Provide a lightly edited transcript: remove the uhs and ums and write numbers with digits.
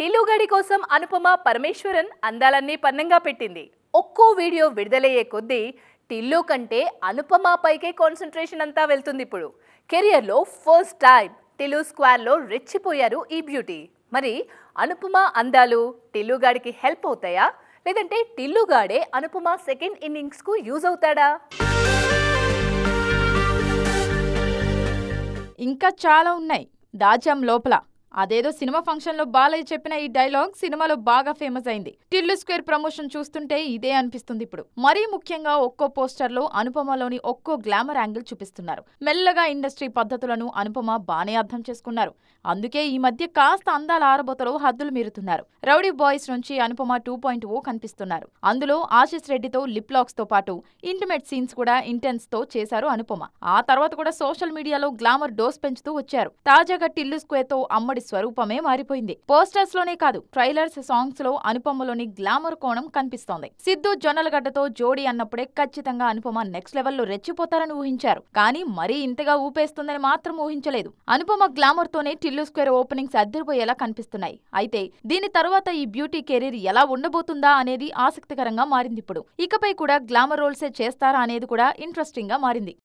టిల్లుగడి కోసం అనుపమ పరమేశ్వరన్ అందాలన్నీ పన్నంగా పెట్టింది. ఒక్కో వీడియో విడుదలయ్యే కొద్దీ టిల్లు కంటే అనుపమ పైకే కాన్సంట్రేషన్ అంతా వెళ్తుంది. ఇప్పుడు కెరియర్లో ఫస్ట్ టైం టిల్లు స్క్వాడ్లో రెచ్చిపోయారు ఈ బ్యూటీ. మరి అనుపమ అందాలు టిల్లుగాడికి హెల్ప్ అవుతాయా, లేదంటే టిల్లుగాడే అనుపమ సెకండ్ ఇన్నింగ్స్కు యూజ్ అవుతాడా? ఇంకా చాలా ఉన్నాయి దాచాం లోపల. అదేదో సినిమా ఫంక్షన్ లో బాలయ్య చెప్పిన ఈ డైలాగ్ సినిమాలో బాగా ఫేమస్ అయింది. టిల్లు స్క్వేర్ ప్రమోషన్ చూస్తుంటే ఇదే అనిపిస్తుంది ఇప్పుడు. మరీ ముఖ్యంగా ఒక్కో పోస్టర్ లో అనుపమలోని ఒక్కో గ్లామర్ యాంగిల్ చూపిస్తున్నారు. మెల్లగా ఇండస్ట్రీ పద్ధతులను అనుపమ బానే అర్థం చేసుకున్నారు. అందుకే ఈ మధ్య కాస్త అందాల ఆరబోతలో హద్దులు మీరుతున్నారు. రౌడీ బాయ్స్ నుంచి అనుపమ 2.0 కనిపిస్తున్నారు. అందులో ఆశిష్ రెడ్డితో లిప్ లాక్స్ తో పాటు ఇంటిమేట్ సీన్స్ కూడా ఇంటెన్స్ తో చేశారు అనుపమ. ఆ తర్వాత కూడా సోషల్ మీడియాలో గ్లామర్ డోస్ పెంచుతూ వచ్చారు. తాజాగా టిల్లు స్క్వేర్ తో అమ్మడి స్వరూపమే మారిపోయింది. పోస్టర్స్ లోనే కాదు, ట్రైలర్స్, సాంగ్స్ లో అనుపమలోని గ్లామర్ కోణం కనిపిస్తోంది. సిద్ధు జొన్నలగడ్డతో జోడీ అన్నప్పుడే ఖచ్చితంగా అనుపమ నెక్స్ట్ లెవెల్లో రెచ్చిపోతారని ఊహించారు. కానీ మరీ ఇంతగా ఊపేస్తుందని మాత్రం ఊహించలేదు. అనుపమ గ్లామర్ తోనే టిల్లు స్క్వేర్ ఓపెనింగ్స్ అదిరిపోయేలా కనిపిస్తున్నాయి. అయితే దీని తర్వాత ఈ బ్యూటీ కెరీర్ ఎలా ఉండబోతుందా అనేది ఆసక్తికరంగా మారింది ఇప్పుడు. ఇకపై కూడా గ్లామర్ రోల్సే చేస్తారా అనేది కూడా ఇంట్రెస్టింగ్ గా మారింది.